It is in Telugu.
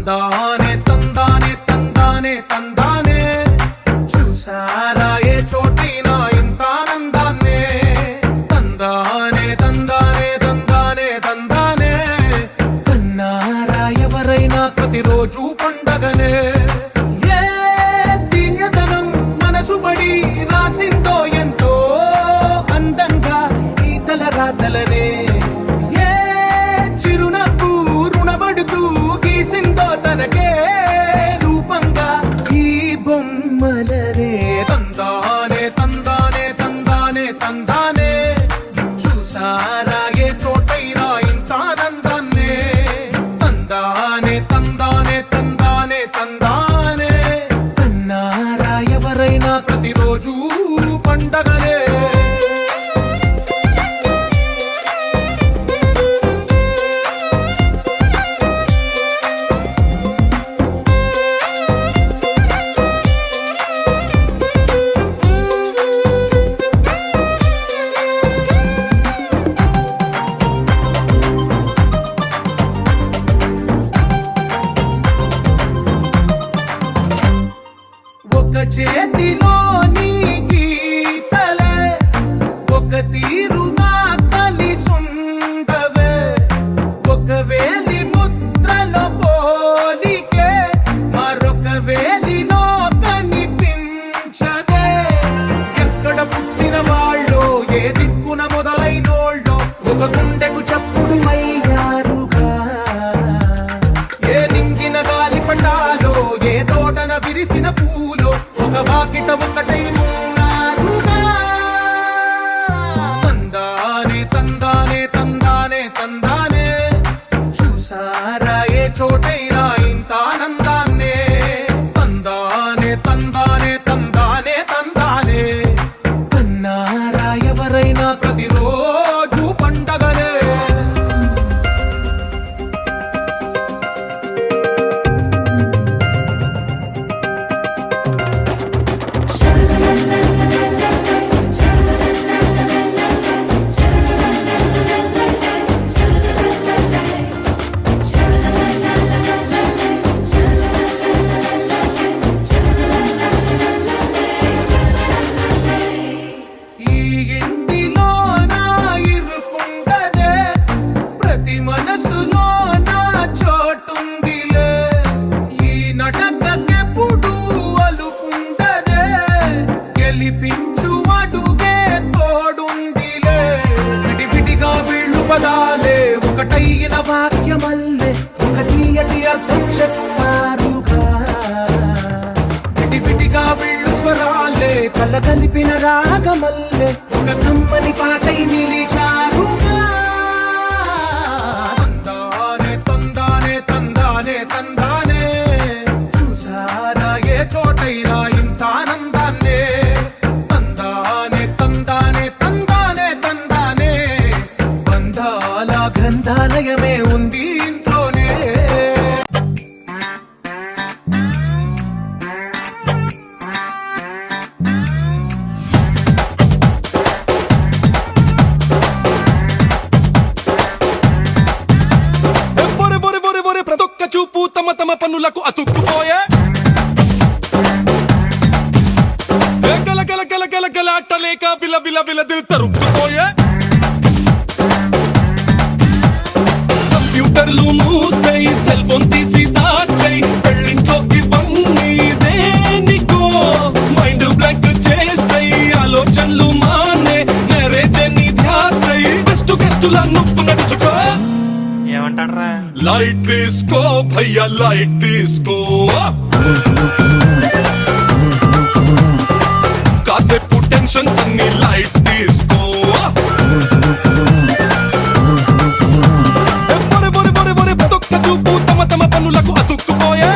తందానే తందానే తందానే తందానే చూసారా ఏ చోటైనా ఇంత ఆనందాన్నే తందానే తందానే తందానే తందానే కన్నారా ఎవరైనా ప్రతిరోజు పండగనే ఏ తీయదనం మనసు పడి రాసిందో ఎంతో అందంగా ఈ తల రాతలనే ఏ చిరునవ్వు రుణపడుతూ గీసిందో తనకే రూపంగా ఈ బొమ్మలనే తందానే తందానే తందానే తందానే చూసారా ఏ చోటైనా ఇంత ఆనందాన్నే తందానే తందానే తందానే తందానే కన్నారా ఎవరైనా ప్రతిరోజు పండగనే ఒక చేతిలో నీ గీతలే ఒక తీరుగా కలిసుండవే ఒక వేలి ముద్రల పోలికే మరొక వేలిలో కనిపించదే ఎక్కడ పుట్టిన వాళ్ళో ఏ దిక్కున మొదలైనోళ్ళో ఒక గుండెకు చప్పుడు అయ్యారుగా ఏ నింగిన గాలి పటాలో ఏ తోటన విరిసిన పూలో ఒక వాకిట ఒకటై ఉన్నారుగా తందానే తందానే తందానే తందానే చూసారా ఏ చోటైనా ఇంత ఆనందాన్నే తందానే తందానే తందానే తందానే కన్నారా ఎవరైనా ప్రతిరోజు పండగనే ఈ ఇంటిలో నా ఇరుకుండదే ప్రతి మనసులో నా చోటుందిలే ఈ నటకెప్పుడు అలుకుండదే గెలిపించు అడుగే తోడుందిలే విడివిడిగా వీళ్ళు పదాలే ఒకటైన వాక్యమల్లే ఒక తీయటి అర్థం చెప్పారుగా విడివిడిగా వీళ్ళు స్వరాలే కలగలిపిన రాగమల్లే ఒక కమ్మని పాటై నిలిచారుగా తందానే తందానే తందానే తందానే చూసారా ఏ చోటైనా ఇంత ఆనందాన్నే తందానే తందానే తందానే తందానే బంధాల గ్రంథాలయమే ఉంది ఇంట్లోనే ప్రతొక్క చూపు తమ తమ పన్నులకు అతుక్కుపోయే గల గల గల గల గల అట్టలేక విల విల విల దిల్ తరుక్కుపోయే కంప్యూటర్లు మూసై సెల్ ఫోన్ తీసి దాచై పెళ్ళింట్లోకి వన్నీ దేనికో మైండ్ బ్లాంక్ చేసై ఆలోచనలు మానే నరేజని ధ్యాసై బెస్ట్ గెస్టులా నువ్వు నడుచుకో ఏమంటాడ్రా లైట్ తీసుకో భయ్యా లైట్ తీసుకో కాసేపు టెన్షన్స్ అన్ని లైట్ తీసుకో ప్రతొక్క చూపు తమ తమ పనులకు అతుక్కుపోయే